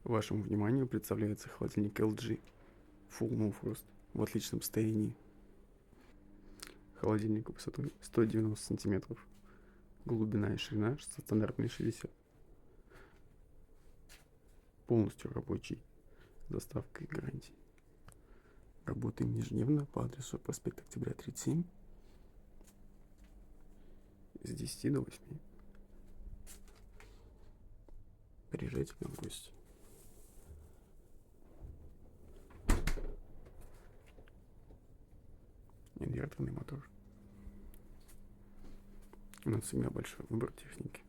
Вашему вниманию представляется холодильник LG Full No Frost в отличном состоянии. Холодильник высотой 190 сантиметров, глубина и ширина стандартные 60. Полностью рабочий, с доставкой и гарантией. Работаем ежедневно по адресу проспект Октября 37 с 10 до 8. Приезжайте к нам в гости. Инверторный мотор. У нас всегда большой выбор техники.